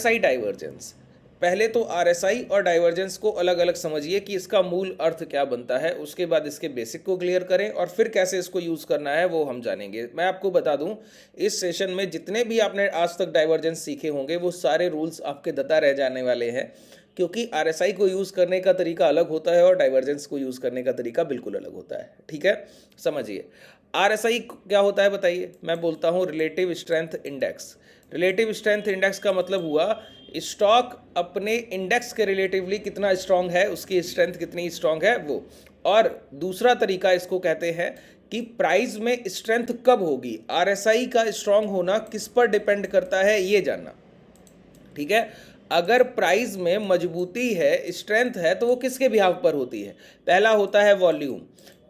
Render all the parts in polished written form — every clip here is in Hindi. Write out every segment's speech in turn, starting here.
RSI divergence. पहले तो आरएसआई और डाइवर्जेंस को अलग अलग समझिए कि इसका मूल अर्थ क्या बनता है, उसके बाद इसके बेसिक को क्लियर करें और फिर कैसे इसको यूज़ करना है वो हम जानेंगे। मैं आपको बता दूं, इस सेशन में जितने भी आपने आज तक डाइवर्जेंस सीखे होंगे वो सारे रूल्स आपके दता रह जाने वाले हैं, क्योंकि आरएसआई को यूज़ करने का तरीका अलग होता है और डाइवर्जेंस को यूज़ करने का तरीका बिल्कुल अलग होता है। ठीक है, समझिए आरएसआई क्या होता है बताइए। मैं बोलता हूँ relative strength index. Relative strength index का मतलब हुआ स्टॉक अपने इंडेक्स के रिलेटिवली कितना स्ट्रांग है, उसकी स्ट्रेंथ कितनी स्ट्रांग है वो। और दूसरा तरीका इसको कहते हैं कि प्राइस में स्ट्रेंथ कब होगी। आरएसआई का स्ट्रांग होना किस पर डिपेंड करता है ये जानना। ठीक है, अगर प्राइस में मजबूती है, स्ट्रेंथ है, तो वो किसके बिहाव पर होती है। पहला होता है वॉल्यूम,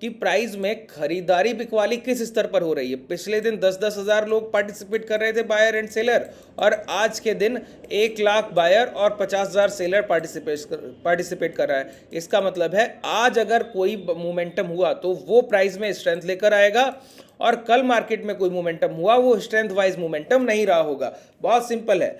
कि प्राइस में खरीदारी बिकवाली किस स्तर पर हो रही है। पिछले दिन 10-10 हज़ार लोग पार्टिसिपेट कर रहे थे, बायर एंड सेलर, और आज के दिन 1 लाख बायर और 50,000 सेलर पार्टिसिपेट कर रहा है। इसका मतलब है आज अगर कोई मोमेंटम हुआ तो वो प्राइस में स्ट्रेंथ लेकर आएगा, और कल मार्केट में कोई मोमेंटम हुआ वो स्ट्रेंथ वाइज मोमेंटम नहीं रहा होगा। बहुत सिंपल है।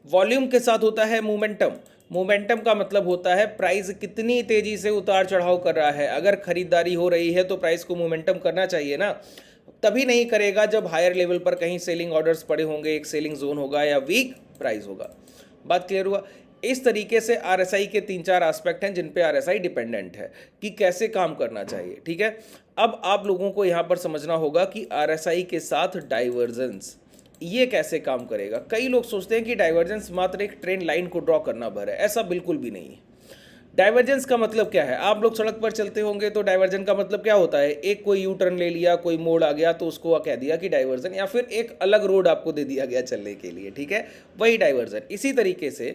वॉल्यूम के साथ होता है मोमेंटम। मोमेंटम का मतलब होता है प्राइस कितनी तेजी से उतार चढ़ाव कर रहा है। अगर खरीदारी हो रही है तो प्राइस को मोमेंटम करना चाहिए ना, तभी नहीं करेगा जब हायर लेवल पर कहीं सेलिंग ऑर्डर्स पड़े होंगे, एक सेलिंग जोन होगा या वीक प्राइस होगा। बात क्लियर हुआ। इस तरीके से आरएसआई के 3-4 एस्पेक्ट हैं जिन पे आरएसआई डिपेंडेंट है कि कैसे काम करना चाहिए। ठीक है, अब आप लोगों को यहाँ पर समझना होगा कि आरएसआई के साथ डाइवर्जेंस ये कैसे काम करेगा। कई लोग सोचते हैं कि डाइवर्जेंस मात्र एक ट्रेन लाइन को ड्रॉ करना भर है, ऐसा बिल्कुल भी नहीं है। डाइवर्जेंस का मतलब क्या है, आप लोग सड़क पर चलते होंगे तो डाइवर्जन का मतलब क्या होता है, एक कोई यू टर्न ले लिया, कोई मोड़ आ गया तो उसको कह दिया कि डाइवर्जन, या फिर एक अलग रोड आपको दे दिया गया चलने के लिए। ठीक है, वही डाइवर्जन। इसी तरीके से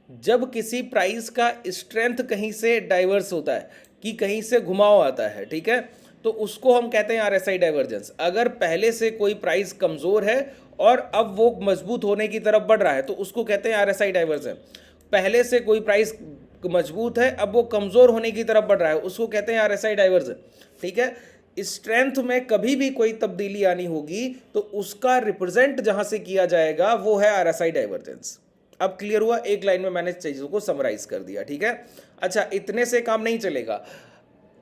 जब किसी प्राइस का स्ट्रेंथ कहीं से डाइवर्स होता है, कि कहीं से घुमाव आता है, ठीक है, तो उसको हम कहते हैं आरएसआई डाइवर्जेंस। अगर पहले से कोई प्राइस कमज़ोर है और अब वो मजबूत होने की तरफ बढ़ रहा है तो उसको कहते हैं आरएसआई डाइवर्जन। पहले से कोई प्राइस मजबूत है, अब वो कमज़ोर होने की तरफ बढ़ रहा है, उसको कहते हैं आरएसआई डाइवर्जन। ठीक है, स्ट्रेंथ में कभी भी कोई तब्दीली आनी होगी तो उसका रिप्रेजेंट जहां से किया जाएगा वो है आरएसआई डाइवर्जेंस। अब क्लियर हुआ, एक लाइन में मैंने चीज़ों को समराइज कर दिया। ठीक है, अच्छा, इतने से काम नहीं चलेगा।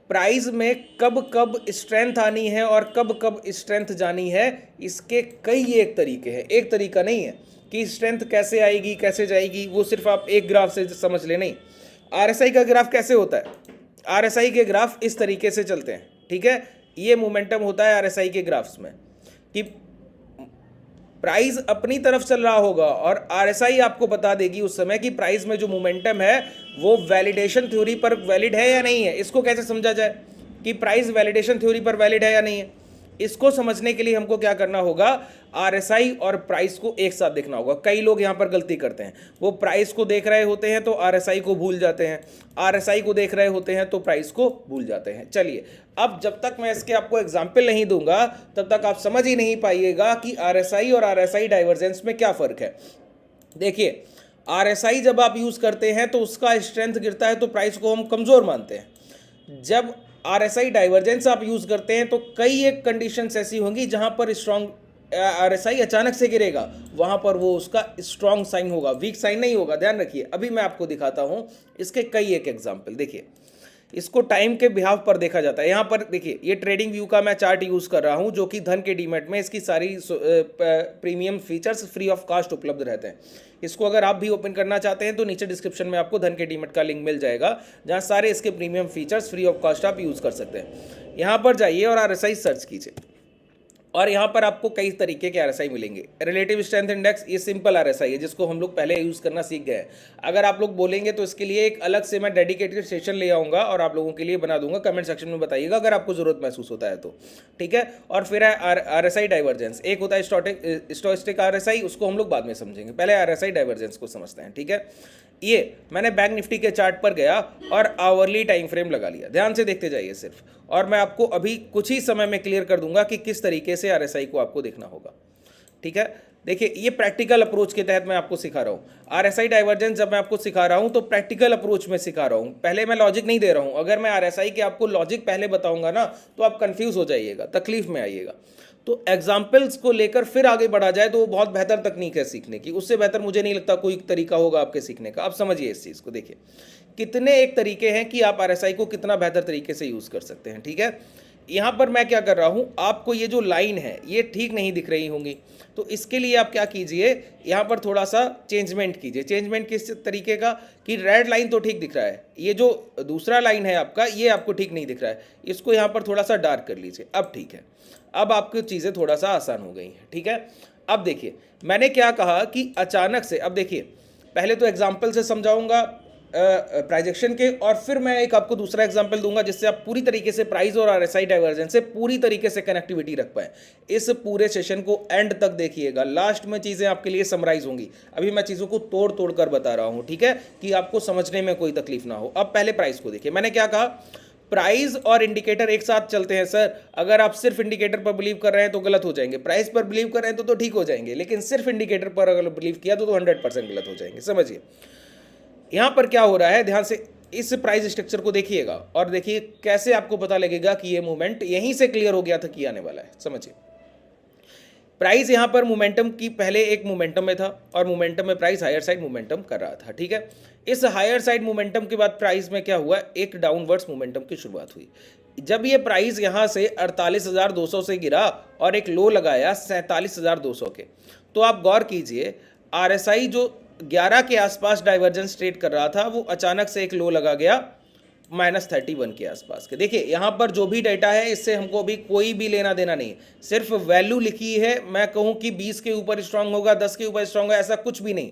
प्राइस में कब कब स्ट्रेंथ आनी है और कब कब स्ट्रेंथ जानी है, इसके कई एक तरीके हैं। एक तरीका नहीं है कि स्ट्रेंथ कैसे आएगी कैसे जाएगी, वो सिर्फ आप एक ग्राफ से समझ ले, नहीं। आरएसआई का ग्राफ कैसे होता है, आरएसआई के ग्राफ इस तरीके से चलते हैं। ठीक है, ये मोमेंटम होता है आरएसआई के ग्राफ्स में कि प्राइस अपनी तरफ चल रहा होगा और आरएसआई आपको बता देगी उस समय कि प्राइस में जो मोमेंटम है वो वैलिडेशन थ्योरी पर वैलिड है या नहीं है। इसको कैसे समझा जाए कि प्राइस वैलिडेशन थ्योरी पर वैलिड है या नहीं है, इसको समझने के लिए हमको क्या करना होगा, आरएसआई और प्राइस को एक साथ देखना होगा। कई लोग यहाँ पर गलती करते हैं, वो प्राइस को देख रहे होते हैं तो आरएसआई को भूल जाते हैं, आरएसआई को देख रहे होते हैं तो प्राइस को भूल जाते हैं। चलिए, अब जब तक मैं इसके आपको एग्जाम्पल नहीं दूंगा तब तक आप समझ ही नहीं पाइएगा कि आरएसआई और आरएसआई डाइवर्जेंस में क्या फ़र्क है। देखिए, आरएसआई जब आप यूज़ करते हैं तो उसका स्ट्रेंथ गिरता है तो प्राइस को हम कमज़ोर मानते हैं। जब आरएसआई डाइवर्जेंस आप यूज़ करते हैं तो कई एक कंडीशंस ऐसी होंगी जहां पर स्ट्रॉन्ग आरएसआई अचानक से गिरेगा, वहां पर वो उसका स्ट्रॉन्ग साइन होगा, वीक साइन नहीं होगा। ध्यान रखिए, अभी मैं आपको दिखाता हूं इसके कई एक एग्जाम्पल। देखिए, इसको टाइम के बिहाव पर देखा जाता है। यहाँ पर देखिए, ये ट्रेडिंग व्यू का मैं चार्ट यूज़ कर रहा हूँ जो कि धन के डीमैट में इसकी सारी premium features free of cost उपलब्ध रहते हैं। इसको अगर आप भी ओपन करना चाहते हैं तो नीचे डिस्क्रिप्शन में आपको धन के डीमैट का लिंक मिल जाएगा, जहाँ सारे इसके premium features free of cost आप यूज़ कर सकते हैं। यहाँ पर जाइए और आरएसआई सर्च कीजिए और यहाँ पर आपको कई तरीके के आरएसआई मिलेंगे। रिलेटिव स्ट्रेंथ इंडेक्स ये सिंपल आरएसआई है जिसको हम लोग पहले यूज़ करना सीख गए हैं। अगर आप लोग बोलेंगे तो इसके लिए एक अलग से मैं डेडिकेटेड सेशन ले आऊँगा और आप लोगों के लिए बना दूंगा। कमेंट सेक्शन में बताइएगा अगर आपको ज़रूरत महसूस होता है तो। ठीक है, और फिर है आरएसआई डाइवर्जेंस। एक होता है स्टोचस्टिक आरएसआई, उसको हम लोग बाद में समझेंगे, पहले आरएसआई डाइवर्जेंस को समझते हैं। ठीक है, ये मैंने बैंक निफ्टी के चार्ट पर गया और आवरली टाइम फ्रेम लगा लिया। ध्यान से देखते जाइए सिर्फ, और मैं आपको अभी कुछ ही समय में क्लियर कर दूंगा कि किस तरीके से आरएसआई को आपको देखना होगा। ठीक है, देखिए, ये प्रैक्टिकल अप्रोच के तहत मैं आपको सिखा रहा हूँ। आरएसआई डाइवर्जेंस जब मैं आपको सिखा रहा हूँ तो प्रैक्टिकल अप्रोच में सिखा रहा हूँ, पहले मैं लॉजिक नहीं दे रहा हूँ। अगर मैं आरएसआई के आपको लॉजिक पहले बताऊंगा ना तो आप कंफ्यूज हो जाइएगा, तकलीफ में आइएगा। तो एग्जाम्पल्स को लेकर फिर आगे बढ़ा जाए तो वो बहुत बेहतर तकनीक है सीखने की। उससे बेहतर मुझे नहीं लगता कोई तरीका होगा आपके सीखने का। अब समझिए इस चीज़ को, देखिए कितने एक तरीके हैं कि आप आरएसआई को कितना बेहतर तरीके से यूज़ कर सकते हैं। ठीक है, यहाँ पर मैं क्या कर रहा हूँ, आपको ये जो लाइन है ये ठीक नहीं दिख रही होंगी, तो इसके लिए आप क्या कीजिए, यहाँ पर थोड़ा सा चेंजमेंट कीजिए। चेंजमेंट किस तरीके का कि रेड लाइन तो ठीक दिख रहा है, ये जो दूसरा लाइन है आपका ये आपको ठीक नहीं दिख रहा है, इसको यहाँ पर थोड़ा सा डार्क कर लीजिए। अब ठीक है, अब आपकी चीज़ें थोड़ा सा आसान हो गई हैं। ठीक है, अब देखिए मैंने क्या कहा कि अचानक से, अब देखिए पहले तो एग्जाम्पल से समझाऊंगा प्राइजेक्शन के, और फिर मैं एक आपको दूसरा एग्जांपल दूंगा जिससे आप पूरी तरीके से प्राइस और आरएसआई डाइवर्जेंस से पूरी तरीके से कनेक्टिविटी रख पाए। इस पूरे सेशन को एंड तक देखिएगा, लास्ट में चीज़ें आपके लिए समराइज होंगी। अभी मैं चीज़ों को तोड़ तोड़ कर बता रहा हूँ, ठीक है, कि आपको समझने में कोई तकलीफ ना हो। अब पहले प्राइस को देखिए, मैंने क्या कहा, प्राइस और इंडिकेटर एक साथ चलते हैं सर। अगर आप सिर्फ इंडिकेटर पर बिलीव कर रहे हैं तो गलत हो जाएंगे, प्राइस पर बिलीव कर रहे हैं तो ठीक हो जाएंगे, लेकिन सिर्फ इंडिकेटर पर अगर बिलीव किया तो 100% गलत हो जाएंगे। समझिए यहां पर क्या हो रहा है, ध्यान से इस प्राइस स्ट्रक्चर को देखिएगा और देखिए कैसे आपको पता लगेगा कि ये मूवमेंट यहीं से क्लियर हो गया था कि आने वाला है। समझिए प्राइस यहां पर मोमेंटम की पहले एक मोमेंटम में था और मोमेंटम में प्राइस हायर साइड मोमेंटम कर रहा था। ठीक है, इस हायर साइड मोमेंटम के बाद प्राइस में क्या हुआ, एक डाउनवर्ड्स मोमेंटम की शुरुआत हुई। जब ये प्राइस यहां से 48,200 से गिरा और एक लो लगाया 47,200 के, तो आप गौर कीजिए आरएसआई जो 11 के आसपास डाइवर्जेंस ट्रेड कर रहा था वो अचानक से एक लो लगा गया -31 के आसपास के। देखिए यहाँ पर जो भी डेटा है इससे हमको अभी कोई भी लेना देना नहीं, सिर्फ वैल्यू लिखी है। मैं कहूँ कि 20 के ऊपर स्ट्रांग होगा, 10 के ऊपर स्ट्रांग होगा, ऐसा कुछ भी नहीं।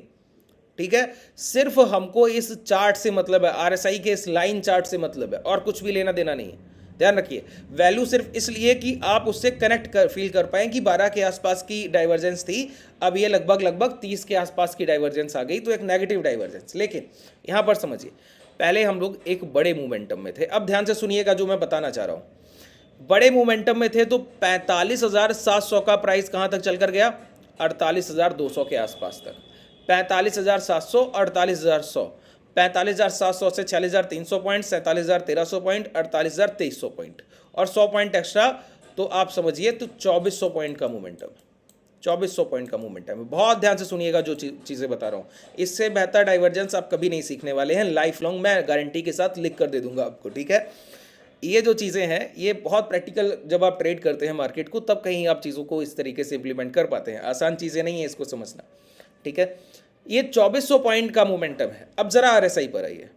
ठीक है, सिर्फ हमको इस चार्ट से मतलब है, आरएसआई के इस लाइन चार्ट से मतलब है, और कुछ भी लेना देना नहीं है। ध्यान रखिए, वैल्यू सिर्फ इसलिए कि आप उससे कनेक्ट कर फील कर पाएं कि 12 के आसपास की डाइवर्जेंस थी, अब ये लगभग 30 के आसपास की डाइवर्जेंस आ गई, तो एक नेगेटिव डाइवर्जेंस। लेकिन यहाँ पर समझिए पहले हम लोग एक बड़े मोमेंटम में थे। अब ध्यान से सुनिएगा जो मैं बताना चाह रहा हूँ। बड़े मोमेंटम में थे तो 45,700 का प्राइस कहाँ तक चल कर गया, 48,200 के आसपास तक। 45,700, 48,100, 45,700 से 46,300 पॉइंट, 47,1300 पॉइंट, 48,2300 पॉइंट और 100 पॉइंट एक्स्ट्रा, तो आप समझिए तो 2400 पॉइंट का मोमेंटम, 2400 पॉइंट का मोमेंटम है। बहुत ध्यान से सुनिएगा जो चीज़ें बता रहा हूँ, इससे बेहतर डाइवर्जेंस आप कभी नहीं सीखने वाले हैं लाइफ लॉन्ग, मैं गारंटी के साथ लिख कर दे दूंगा आपको। ठीक है, ये जो चीज़ें हैं ये बहुत प्रैक्टिकल, जब आप ट्रेड करते हैं मार्केट को तब कहीं आप चीज़ों को इस तरीके से इंप्लीमेंट कर पाते हैं। आसान चीज़ें नहीं है इसको समझना। ठीक है, ये 2400 पॉइंट का मोमेंटम है। अब जरा आरएसआई पर आइए,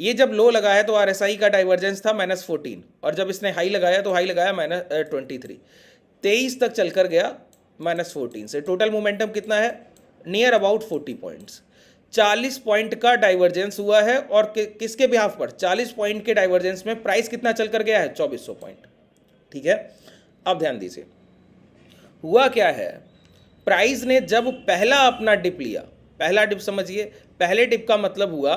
ये जब लो लगा है तो आरएसआई का डाइवर्जेंस था -14, और जब इसने हाई लगाया तो हाई लगाया -23, 23 तक चलकर गया -14 से। टोटल मोमेंटम कितना है, नियर अबाउट 40 पॉइंट्स, 40 पॉइंट का डाइवर्जेंस हुआ है। और किसके बिहाफ पर, 40 पॉइंट के डाइवर्जेंस में प्राइस कितना चल कर गया है, 2400 पॉइंट। ठीक है, अब ध्यान दीजिए हुआ क्या है, प्राइस ने जब पहला अपना डिप लिया, पहला डिप समझिए, पहले डिप का मतलब हुआ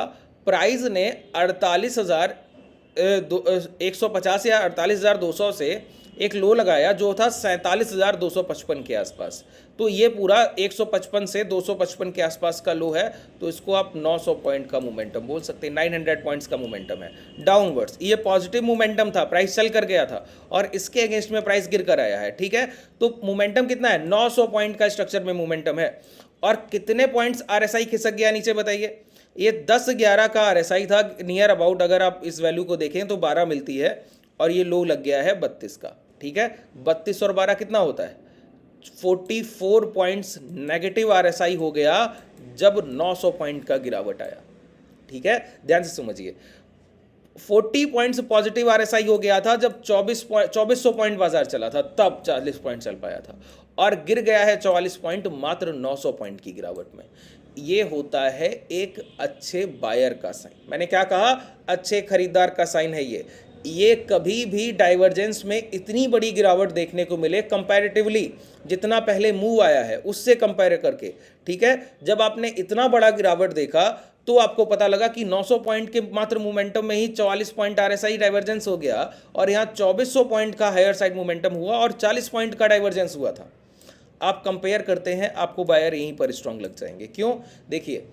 प्राइस ने 48,150 या 48,200 से एक लो लगाया जो था 47,255 के आसपास। तो ये पूरा 155 से 255 के आसपास का लो है, तो इसको आप 900 पॉइंट का मोमेंटम बोल सकते हैं, 900 पॉइंट्स का मोमेंटम है डाउनवर्ड्स। ये पॉजिटिव मोमेंटम था, प्राइस चल कर गया था और इसके अगेंस्ट में प्राइस गिर कर आया है। ठीक है, तो मोमेंटम कितना है, 900 पॉइंट का स्ट्रक्चर में मोमेंटम है। और कितने पॉइंट्स आरएसआई खिसक गया नीचे बताइए, ये 10-11 का आरएसआई था नियर अबाउट, अगर आप इस वैल्यू को देखें तो 12 मिलती है, और ये लो लग गया है 32 का। ठीक है, 32 और 12 कितना होता है, 44 पॉइंट्स नेगेटिव आरएसआई हो गया जब 900 पॉइंट का गिरावट आया। ठीक है, ध्यान से समझिए, 40 पॉइंट्स पॉजिटिव आरएसआई हो गया था जब 2400 पॉइंट बाजार चला था, तब 40 पॉइंट चल पाया था, और गिर गया है 44 पॉइंट मात्र 900 पॉइंट की गिरावट में। ये होता है एक अच्छे बायर का साइन। मैंने क्या कहा, अच्छे खरीदार का साइन है ये कभी भी डाइवर्जेंस में इतनी बड़ी गिरावट देखने को मिले कंपैरेटिवली, जितना पहले मूव आया है उससे कंपेयर करके। ठीक है, जब आपने इतना बड़ा गिरावट देखा तो आपको पता लगा कि 900 पॉइंट के मात्र मोमेंटम में ही 44 पॉइंट आरएसआई डाइवर्जेंस हो गया, और यहाँ 2400 पॉइंट का हायर साइड मोमेंटम हुआ और 40 पॉइंट का डाइवर्जेंस हुआ था। आप कंपेयर करते हैं, आपको बायर यहीं पर स्ट्रांग लग जाएंगे। क्यों, देखिए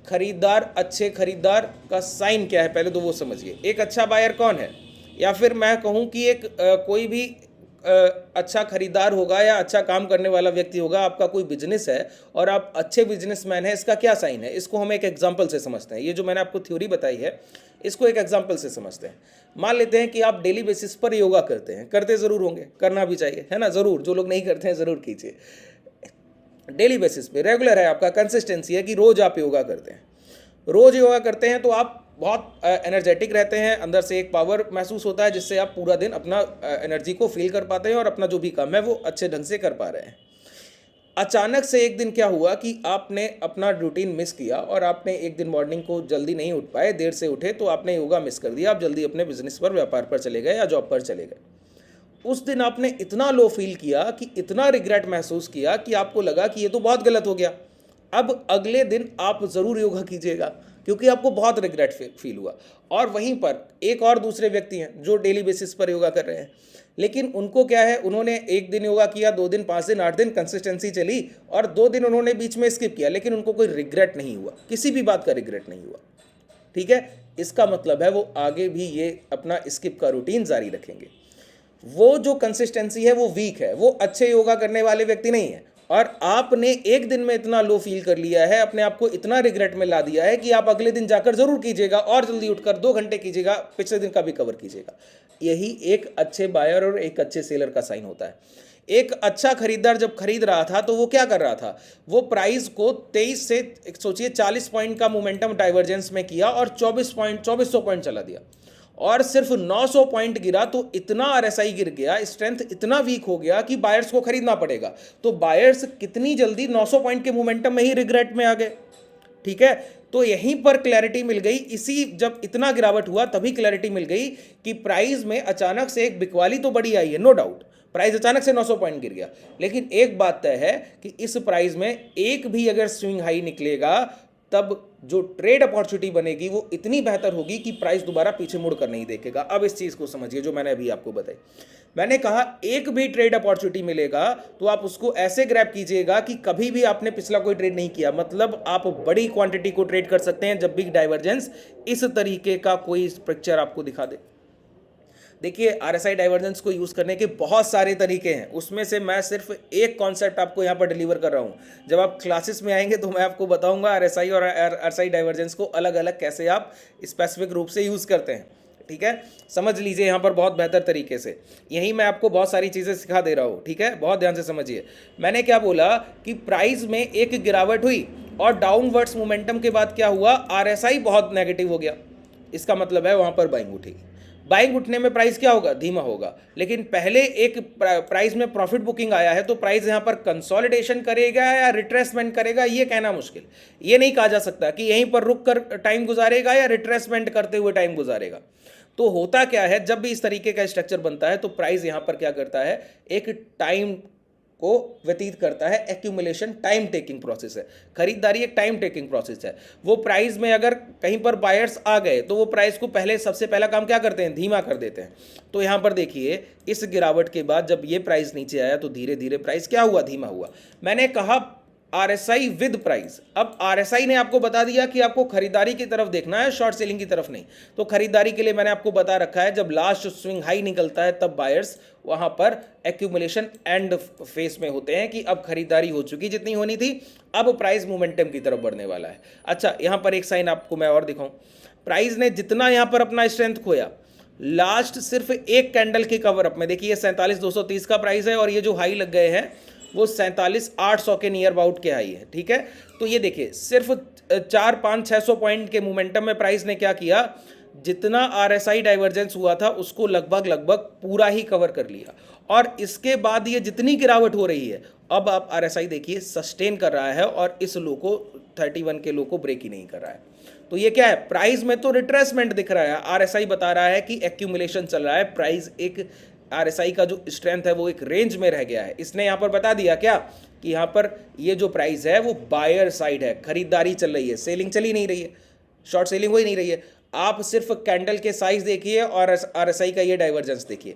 खरीदार, अच्छे खरीदार का साइन क्या है पहले तो वो समझिए। एक अच्छा बायर कौन है, या फिर मैं कहूँ कि एक कोई भी अच्छा खरीदार होगा या अच्छा काम करने वाला व्यक्ति होगा, आपका कोई बिजनेस है और आप अच्छे बिजनेसमैन हैं, इसका क्या साइन है? इसको हम एक एग्जांपल से समझते हैं। ये जो मैंने आपको थ्योरी बताई है, इसको एक एग्जांपल से समझते हैं। मान लेते हैं कि आप डेली बेसिस पर योगा करते हैं, करते ज़रूर होंगे, करना भी चाहिए, है ना, ज़रूर। जो लोग नहीं करते हैं ज़रूर कीजिए। डेली बेसिस पे रेगुलर है, आपका कंसिस्टेंसी है कि रोज़ आप योगा करते हैं। रोज़ योगा करते हैं तो आप बहुत एनर्जेटिक रहते हैं, अंदर से एक पावर महसूस होता है जिससे आप पूरा दिन अपना एनर्जी को फील कर पाते हैं और अपना जो भी काम है वो अच्छे ढंग से कर पा रहे हैं। अचानक से एक दिन क्या हुआ कि आपने अपना रूटीन मिस किया और आपने एक दिन मॉर्निंग को जल्दी नहीं उठ पाए, देर से उठे, तो आपने योगा मिस कर दिया। आप जल्दी अपने बिजनेस पर, व्यापार पर चले गए या जॉब पर चले गए। उस दिन आपने इतना लो फील किया कि इतना रिग्रेट महसूस किया कि आपको लगा कि ये तो बहुत गलत हो गया। अब अगले दिन आप ज़रूर योगा कीजिएगा क्योंकि आपको बहुत रिग्रेट फील हुआ। और वहीं पर एक और दूसरे व्यक्ति हैं जो डेली बेसिस पर योगा कर रहे हैं, लेकिन उनको क्या है, उन्होंने एक दिन योगा किया, 2 दिन, 5 दिन, 8 दिन कंसिस्टेंसी चली और 2 दिन उन्होंने बीच में स्किप किया, लेकिन उनको कोई रिग्रेट नहीं हुआ, किसी भी बात का रिग्रेट नहीं हुआ। ठीक है, इसका मतलब है वो आगे भी ये अपना स्किप का रूटीन जारी रखेंगे। वो जो कंसिस्टेंसी है वो वीक है, वो अच्छे योगा करने वाले व्यक्ति नहीं है। और आपने एक दिन में इतना लो फील कर लिया है, अपने आप को इतना रिग्रेट में ला दिया है कि आप अगले दिन जाकर जरूर कीजिएगा और जल्दी उठकर 2 घंटे कीजिएगा, पिछले दिन का भी कवर कीजिएगा। यही एक अच्छे बायर और एक अच्छे सेलर का साइन होता है। एक अच्छा खरीदार जब खरीद रहा था तो वो क्या कर रहा था, वो प्राइस को 23 से सोचिए 40 पॉइंट का मोमेंटम डाइवर्जेंस में किया और 2400 पॉइंट चला दिया और सिर्फ 900 पॉइंट गिरा तो इतना आरएसआई गिर गया, स्ट्रेंथ इतना वीक हो गया कि बायर्स को खरीदना पड़ेगा। तो बायर्स कितनी जल्दी 900 पॉइंट के मोमेंटम में ही रिग्रेट में आ गए। ठीक है, तो यहीं पर क्लैरिटी मिल गई। इसी जब इतना गिरावट हुआ तभी क्लैरिटी मिल गई कि प्राइस में अचानक से एक बिकवाली तो बड़ी आई है, नो डाउट, प्राइस अचानक से 900 पॉइंट गिर गया, लेकिन एक बात तय है कि इस प्राइस में एक भी अगर स्विंग हाई निकलेगा तब जो ट्रेड अपॉर्चुनिटी बनेगी वो इतनी बेहतर होगी कि प्राइस दोबारा पीछे मुड़कर नहीं देखेगा। अब इस चीज़ को समझिए जो मैंने अभी आपको बताई। मैंने कहा एक भी ट्रेड अपॉर्चुनिटी मिलेगा तो आप उसको ऐसे ग्रैब कीजिएगा कि कभी भी आपने पिछला कोई ट्रेड नहीं किया, मतलब आप बड़ी क्वांटिटी को ट्रेड कर सकते हैं जब भी डाइवर्जेंस इस तरीके का कोई पिक्चर आपको दिखा दे। देखिए, आरएसआई डाइवर्जेंस को यूज़ करने के बहुत सारे तरीके हैं, उसमें से मैं सिर्फ एक कॉन्सेप्ट आपको यहाँ पर डिलीवर कर रहा हूँ। जब आप क्लासेस में आएंगे तो मैं आपको बताऊँगा आरएसआई और आरएसआई डाइवर्जेंस को अलग अलग कैसे आप स्पेसिफिक रूप से यूज़ करते हैं। ठीक है, समझ लीजिए यहाँ पर बहुत बेहतर तरीके से। यहीं मैं आपको बहुत सारी चीज़ें सिखा दे रहा हूँ। ठीक है, बहुत ध्यान से समझिए। मैंने क्या बोला कि प्राइस में एक गिरावट हुई और डाउनवर्ड्स मोमेंटम के बाद क्या हुआ, आरएसआई बहुत नेगेटिव हो गया। इसका मतलब है वहाँ पर बाइंग उठेगी। बाइंग उठने में प्राइस क्या होगा, धीमा होगा। लेकिन पहले एक प्राइस में प्रॉफिट बुकिंग आया है तो प्राइस यहाँ पर कंसोलिडेशन करेगा या रिट्रेसमेंट करेगा, ये कहना मुश्किल। ये नहीं कहा जा सकता कि यहीं पर रुक कर टाइम गुजारेगा या रिट्रेसमेंट करते हुए टाइम गुजारेगा। तो होता क्या है, जब भी इस तरीके का स्ट्रक्चर बनता है तो प्राइस यहाँ पर क्या करता है, एक टाइम को व्यतीत करता है। एक्यूमुलेशन टाइम टेकिंग प्रोसेस है, खरीदारी एक टाइम टेकिंग प्रोसेस है। वो प्राइस में अगर कहीं पर बायर्स आ गए तो वो प्राइस को पहले सबसे पहला काम क्या करते हैं, धीमा कर देते हैं। तो यहाँ पर देखिए, इस गिरावट के बाद जब ये प्राइस नीचे आया तो धीरे धीरे प्राइस क्या हुआ, धीमा हुआ। मैंने कहा आरएसआई विद प्राइस। अब आरएसआई ने आपको बता दिया कि आपको खरीदारी की तरफ देखना है, शॉर्ट सेलिंग की तरफ नहीं। तो खरीदारी के लिए मैंने आपको बता रखा है जब लास्ट स्विंग हाई निकलता है तब बायर्स वहां पर एक्यूमुलेशन एंड फेस में होते हैं कि अब खरीदारी हो चुकी जितनी होनी थी, अब प्राइस मोमेंटम की तरफ बढ़ने वाला है। अच्छा, यहां पर एक साइन आपको मैं और दिखाऊं। प्राइस ने जितना यहां पर अपना स्ट्रेंथ खोया, लास्ट सिर्फ एक कैंडल के कवर अप में, देखिए 47,230 का प्राइस है और ये जो हाई लग गए हैं वो 47,800 के नियर अबाउट के हाई है। ठीक है, तो ये देखिए सिर्फ 4-5-600 पॉइंट के मोमेंटम में प्राइस ने क्या किया, जितना आरएसआई डाइवर्जेंस हुआ था उसको लगभग पूरा ही कवर कर लिया। और इसके बाद ये जितनी गिरावट हो रही है, अब आप आरएसआई देखिए सस्टेन कर रहा है और इस लो को 31 के लो को ब्रेक ही नहीं कर रहा है। तो ये क्या है, प्राइस में तो रिट्रेसमेंट दिख रहा है, आरएसआई बता रहा है कि एक्यूमुलेशन चल रहा है। प्राइस एक आरएसआई का जो स्ट्रेंथ है वो एक रेंज में रह गया है। इसने यहाँ पर बता दिया क्या कि यहाँ पर ये जो प्राइस है वो बायर साइड है, खरीदारी चल रही है, सेलिंग चली नहीं रही है, शॉर्ट सेलिंग हो ही नहीं रही है। आप सिर्फ कैंडल के साइज देखिए और आरएसआई का ये डाइवर्जेंस देखिए।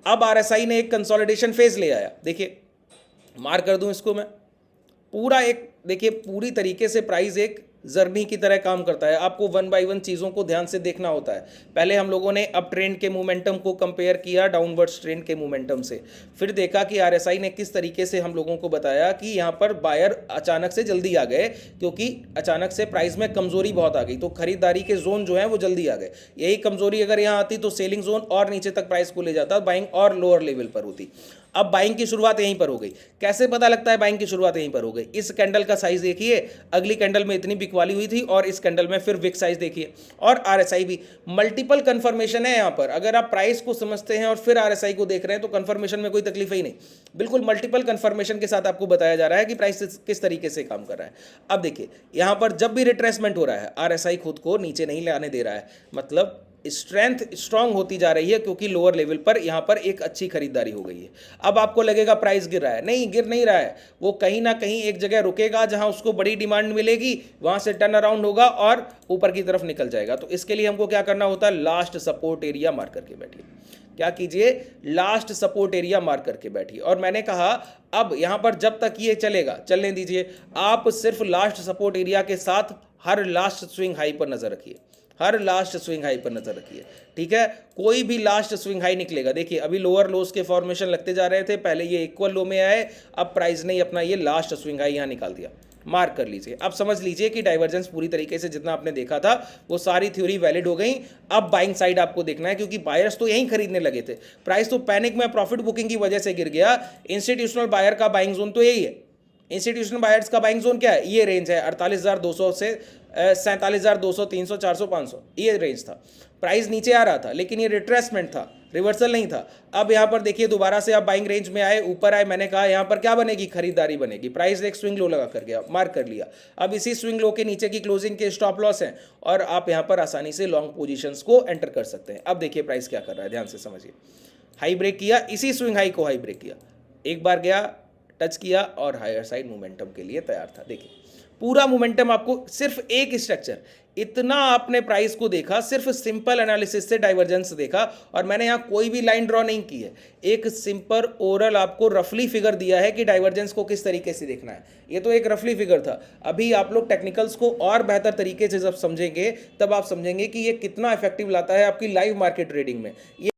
अब आरएसआई ने एक कंसोलिडेशन फेज ले आया, देखिए मार्क कर दूं इसको मैं, पूरा एक देखिए पूरी तरीके से प्राइस एक जर्नी की तरह काम करता है। आपको वन बाय वन चीज़ों को ध्यान से देखना होता है। पहले हम लोगों ने अप ट्रेंड के मोमेंटम को कंपेयर किया डाउनवर्ड्स ट्रेंड के मोमेंटम से, फिर देखा कि आरएसआई ने किस तरीके से हम लोगों को बताया कि यहाँ पर बायर अचानक से जल्दी आ गए, क्योंकि अचानक से प्राइस में कमजोरी बहुत आ गई, तो खरीदारी के जोन जो है वो जल्दी आ गए। यही कमजोरी अगर यहाँ आती तो सेलिंग जोन और नीचे तक प्राइस को ले जाता, बाइंग और लोअर लेवल पर होती। अब बाइंग की शुरुआत यहीं पर हो गई। कैसे पता लगता है बाइंग की शुरुआत यहीं पर हो गई? इस कैंडल का साइज देखिए, अगली कैंडल में इतनी बिकवाली हुई थी और इस कैंडल में फिर विक साइज देखिए, और आरएसआई भी। मल्टीपल कंफर्मेशन है यहाँ पर। अगर आप प्राइस को समझते हैं और फिर आरएसआई को देख रहे हैं तो कंफर्मेशन में कोई तकलीफ ही नहीं। बिल्कुल मल्टीपल कंफर्मेशन के साथ आपको बताया जा रहा है कि प्राइस किस तरीके से काम कर रहा है। अब देखिए यहाँ पर जब भी रिट्रेसमेंट हो रहा है, आरएसआई खुद को नीचे नहीं लाने दे रहा है, मतलब स्ट्रेंथ स्ट्रांग होती जा रही है, क्योंकि लोअर लेवल पर यहाँ पर एक अच्छी खरीदारी हो गई है। अब आपको लगेगा प्राइस गिर रहा है, नहीं गिर नहीं रहा है, वो कहीं ना कहीं एक जगह रुकेगा जहां उसको बड़ी डिमांड मिलेगी, वहां से टर्न अराउंड होगा और ऊपर की तरफ निकल जाएगा। तो इसके लिए हमको क्या करना होता है? लास्ट सपोर्ट एरिया मार्क करके बैठिए। क्या कीजिए? लास्ट सपोर्ट एरिया मार्क करके बैठिए। और मैंने कहा अब यहां पर जब तक ये चलेगा चलने दीजिए, आप सिर्फ लास्ट सपोर्ट एरिया के साथ हर लास्ट स्विंग हाई पर नजर रखिए, हर लास्ट स्विंग हाई पर नजर रखिए, ठीक है? कोई भी लास्ट स्विंग हाई निकलेगा, देखिए अभी लोअर लोस के फॉर्मेशन लगते जा रहे थे, पहले ये इक्वल लो में आए, अब प्राइस ने अपना ये लास्ट स्विंग हाई यहाँ निकाल दिया। मार्क कर लीजिए। अब समझ लीजिए कि डाइवर्जेंस पूरी तरीके से जितना आपने देखा था वो सारी थ्योरी वैलिड हो गई। अब बाइंग साइड आपको देखना है, क्योंकि बायर्स तो यहीं खरीदने लगे थे, प्राइस तो पैनिक में प्रॉफिट बुकिंग की वजह से गिर गया। इंस्टीट्यूशनल बायर का बाइंग जोन तो यही है। इंस्टीट्यूशनल बायर्स का बाइंग जोन क्या है? ये रेंज है 48,200 से 47,200, 300, 400, 500, ये रेंज था। प्राइस नीचे आ रहा था, लेकिन ये रिट्रेसमेंट था, रिवर्सल नहीं था। अब यहाँ पर देखिए दोबारा से आप बाइंग रेंज में आए, ऊपर आए, मैंने कहा यहाँ पर क्या बनेगी? खरीदारी बनेगी। प्राइस एक स्विंग लो लगा कर गया, मार्क कर लिया। अब इसी स्विंग लो के नीचे की क्लोजिंग के स्टॉप लॉस हैं और आप यहाँ पर आसानी से लॉन्ग पोजीशंस को एंटर कर सकते हैं। अब देखिए प्राइस क्या कर रहा है, ध्यान से समझिए। हाई ब्रेक किया, इसी स्विंग हाई को हाई ब्रेक किया, एक बार गया, टच किया और हायर साइड मोमेंटम के लिए तैयार था। देखिए पूरा मोमेंटम आपको सिर्फ एक स्ट्रक्चर, इतना आपने प्राइस को देखा, सिर्फ सिंपल एनालिसिस से डाइवर्जेंस देखा, और मैंने यहाँ कोई भी लाइन ड्रॉ नहीं की है, एक सिंपल ओरल आपको रफली फिगर दिया है कि डाइवर्जेंस को किस तरीके से देखना है। ये तो एक रफली फिगर था। अभी आप लोग टेक्निकल्स को और बेहतर तरीके से जब समझेंगे तब आप समझेंगे कि ये कितना इफेक्टिव लाता है आपकी लाइव मार्केट ट्रेडिंग में। ये